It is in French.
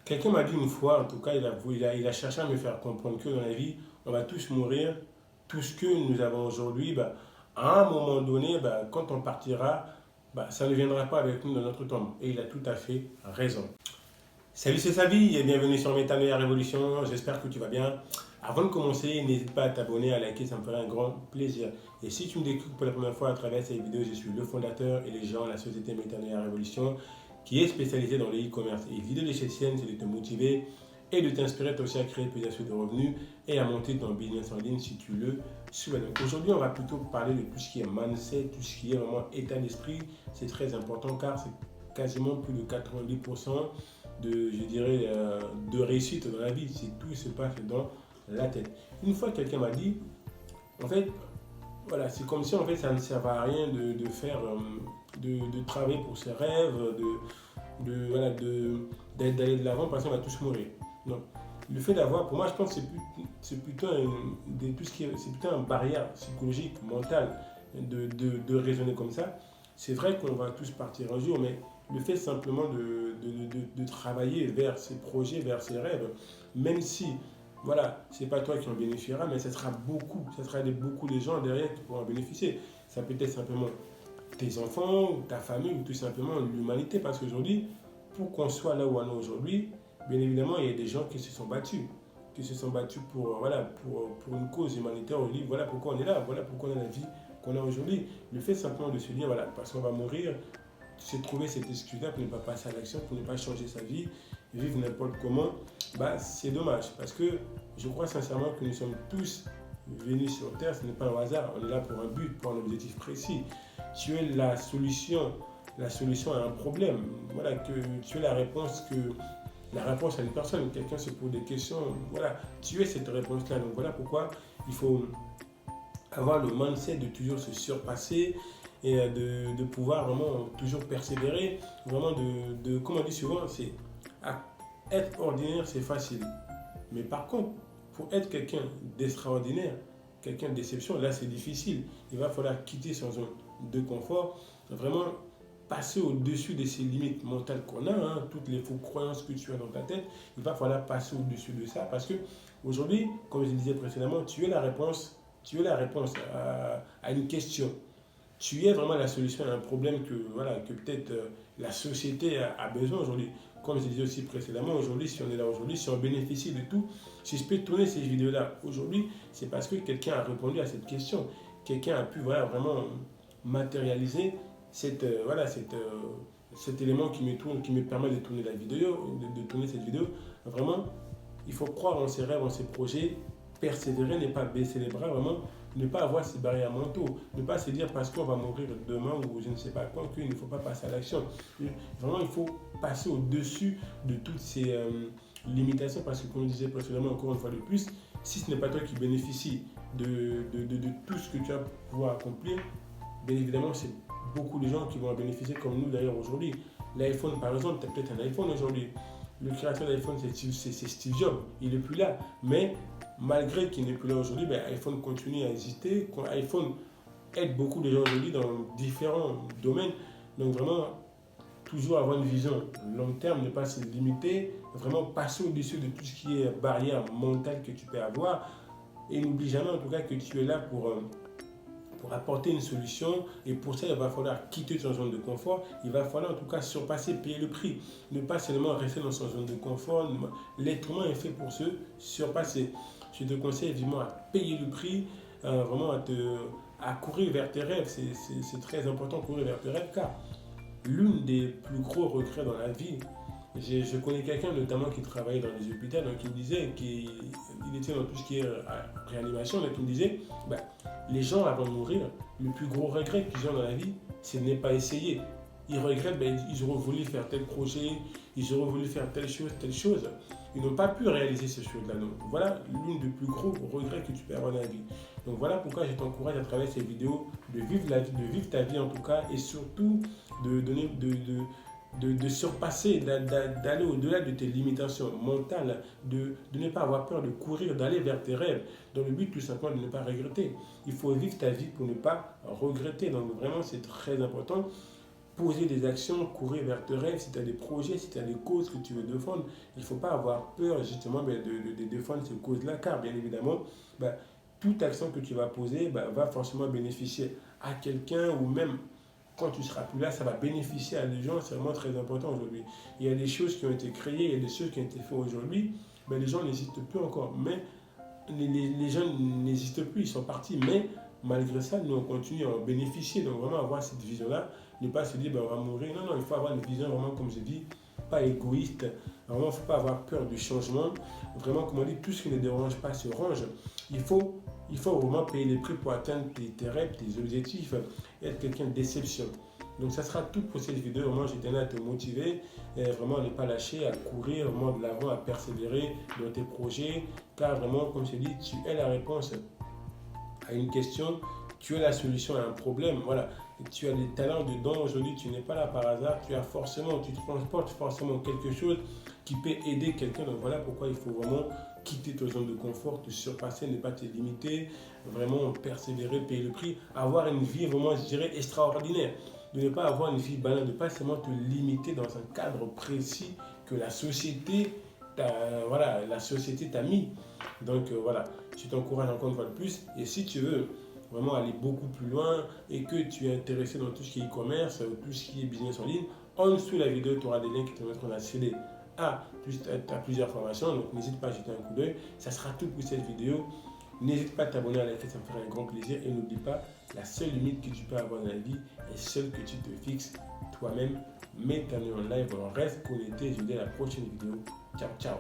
Quelqu'un m'a dit une fois, en tout cas, il a cherché à me faire comprendre que dans la vie, on va tous mourir. Tout ce que nous avons aujourd'hui, bah, à un moment donné, bah, quand on partira, bah, ça ne viendra pas avec nous dans notre tombe. Et il a tout à fait raison. Salut, c'est Savi et bienvenue sur Métanoïa Révolution. J'espère que tu vas bien. Avant de commencer, n'hésite pas à t'abonner, à liker, ça me ferait un grand plaisir. Et si tu me découvres pour la première fois à travers cette vidéo, je suis le fondateur et les gens de la société Métanoïa Révolution qui est spécialisée dans le e-commerce. Et l'idée de cette chaîne, c'est de te motiver et de t'inspirer toi aussi à créer plusieurs sources de revenus et à monter ton business en ligne si tu le souhaites. Donc aujourd'hui, on va plutôt parler de tout ce qui est mindset, tout ce qui est vraiment état d'esprit. C'est très important car c'est quasiment plus de 90% je dirais, de réussite dans la vie. C'est tout se passe dans la tête. Une fois, quelqu'un m'a dit, en fait, voilà, c'est comme si en fait ça ne servait à rien de faire, de travailler pour ses rêves, voilà, d'aller de l'avant parce qu'on va tous mourir. Non. Le fait d'avoir, pour moi, je pense que c'est plutôt, tout ce qui c'est plutôt une barrière psychologique, mentale, de raisonner comme ça. C'est vrai qu'on va tous partir un jour, mais le fait simplement de travailler vers ses projets, vers ses rêves, même si, voilà, c'est pas toi qui en bénéficiera, mais ça sera beaucoup de gens derrière qui pourront en bénéficier. Ça peut être simplement tes enfants, ou ta famille, ou tout simplement l'humanité, parce qu'aujourd'hui, pour qu'on soit là où on est aujourd'hui, bien évidemment, il y a des gens qui se sont battus pour, voilà, pour une cause humanitaire. On dit, voilà pourquoi on est là, voilà pourquoi on a la vie qu'on a aujourd'hui. Le fait simplement de se dire, voilà, parce qu'on va mourir, se trouver cette excuse-là pour ne pas passer à l'action, pour ne pas changer sa vie, vivre n'importe comment, bah, c'est dommage. Parce que je crois sincèrement que nous sommes tous venus sur Terre, ce n'est pas un hasard, on est là pour un but, pour un objectif précis. Tu es la solution à un problème. Voilà, que tu es la réponse à une personne. Quelqu'un se pose des questions, voilà, tu es cette réponse-là. Donc voilà pourquoi il faut avoir le mindset de toujours se surpasser et de pouvoir vraiment toujours persévérer, vraiment comme on dit souvent, c'est être ordinaire, c'est facile. Mais par contre, pour être quelqu'un d'extraordinaire, quelqu'un d'exception, là c'est difficile. Il va falloir quitter son zone de confort, vraiment passer au-dessus de ces limites mentales qu'on a, hein, toutes les fausses croyances que tu as dans ta tête, il va falloir passer au-dessus de ça parce que aujourd'hui, comme je disais précédemment, tu es la réponse à une question. Tu es vraiment la solution à un problème que, voilà, que peut-être la société a besoin aujourd'hui. Comme je disais aussi précédemment, aujourd'hui, si on est là aujourd'hui, si on bénéficie de tout, si je peux tourner ces vidéos-là aujourd'hui, c'est parce que quelqu'un a répondu à cette question. Quelqu'un a pu voilà, vraiment matérialiser cet élément qui me permet de tourner la vidéo, de tourner cette vidéo. Vraiment, il faut croire en ses rêves, en ses projets, persévérer, ne pas baisser les bras, vraiment, ne pas avoir ces barrières mentaux, ne pas se dire parce qu'on va mourir demain ou je ne sais pas quoi, qu'il ne faut pas passer à l'action. Vraiment, il faut passer au-dessus de toutes ces limitations parce que, comme je disais précédemment, encore une fois de plus, si ce n'est pas toi qui bénéficie de tout ce que tu vas pouvoir accomplir, bien évidemment, c'est beaucoup de gens qui vont en bénéficier comme nous d'ailleurs aujourd'hui. L'iPhone, par exemple, tu as peut-être un iPhone aujourd'hui. Le créateur d'iPhone, c'est Steve Jobs. Il n'est plus là. Mais malgré qu'il n'est plus là aujourd'hui, ben, iPhone continue à exister. iPhone aide beaucoup de gens aujourd'hui dans différents domaines. Donc vraiment, toujours avoir une vision long terme, ne pas se limiter, vraiment passer au-dessus de tout ce qui est barrière mentale que tu peux avoir. Et n'oublie jamais en tout cas que tu es là pour apporter une solution. Et pour ça, il va falloir quitter son zone de confort. Il va falloir en tout cas surpasser, payer le prix. Ne pas seulement rester dans son zone de confort. L'être humain est fait pour se surpasser. Je te conseille vivement à payer le prix, vraiment à courir vers tes rêves. C'est très important de courir vers tes rêves car l'une des plus gros regrets dans la vie, je connais quelqu'un notamment qui travaillait dans les hôpitaux, donc il me disait qu'il était dans tout ce qui est réanimation, donc il me disait, bah, les gens avant de mourir, le plus gros regret qu'ils ont dans la vie, c'est de ne pas essayer. Ils regrettent, ben, ils auraient voulu faire tel projet, ils auraient voulu faire telle chose, telle chose. Ils n'ont pas pu réaliser ces choses-là. Donc voilà l'une des plus gros regrets que tu peux avoir dans la vie. Donc voilà pourquoi je t'encourage à travers ces vidéos de vivre la vie, de vivre ta vie en tout cas, et surtout de surpasser, d'aller au-delà de tes limitations mentales, de ne pas avoir peur de courir, d'aller vers tes rêves, dans le but tout simplement de ne pas regretter. Il faut vivre ta vie pour ne pas regretter. Donc vraiment, c'est très important. poser des actions, courir vers tes rêves, si tu as des projets, si tu as des causes que tu veux défendre, il ne faut pas avoir peur justement de défendre ces causes-là, car bien évidemment, ben, toute action que tu vas poser ben, va forcément bénéficier à quelqu'un ou même quand tu seras plus là, ça va bénéficier à des gens, c'est vraiment très important aujourd'hui. Il y a des choses qui ont été créées, il y a des choses qui ont été faites aujourd'hui, ben, les gens n'hésitent plus encore, mais les gens n'hésitent plus, ils sont partis, mais malgré ça, nous on continue à en bénéficier, donc vraiment avoir cette vision-là, ne pas se dire ben, on va mourir, non, non, il faut avoir une vision vraiment, comme je dis, pas égoïste, vraiment il ne faut pas avoir peur du changement, vraiment comme on dit, tout ce qui ne dérange pas se range, il faut, il faut vraiment payer les prix pour atteindre tes rêves, tes objectifs, être quelqu'un d'exception. Donc ça sera tout pour cette vidéo, vraiment je tenais à te motiver, et vraiment à ne pas lâcher, à courir vraiment de l'avant, à persévérer dans tes projets, car vraiment comme je te dis, tu es la réponse à une question, tu as la solution à un problème, voilà. Tu as des talents dedans, aujourd'hui tu n'es pas là par hasard, tu as forcément, tu transportes forcément quelque chose qui peut aider quelqu'un, donc voilà pourquoi il faut vraiment quitter ta zone de confort, te surpasser, ne pas te limiter, vraiment persévérer, payer le prix, avoir une vie vraiment, je dirais, extraordinaire, de ne pas avoir une vie banale, de ne pas seulement te limiter dans un cadre précis que la société voilà, la société t'a mis. Donc voilà, je t'encourage encore une fois de plus. Et si tu veux vraiment aller beaucoup plus loin et que tu es intéressé dans tout ce qui est e-commerce, tout ce qui est business en ligne, en dessous de la vidéo, tu auras des liens qui te mettront d'accéder à plusieurs formations. Donc n'hésite pas à jeter un coup d'œil. Ça sera tout pour cette vidéo. N'hésite pas à t'abonner à la chaîne, ça me ferait un grand plaisir. Et n'oublie pas, la seule limite que tu peux avoir dans la vie est celle que tu te fixes toi-même. Mets ta en live, on reste connecté. Je vous dis à la prochaine vidéo. Ciao, ciao.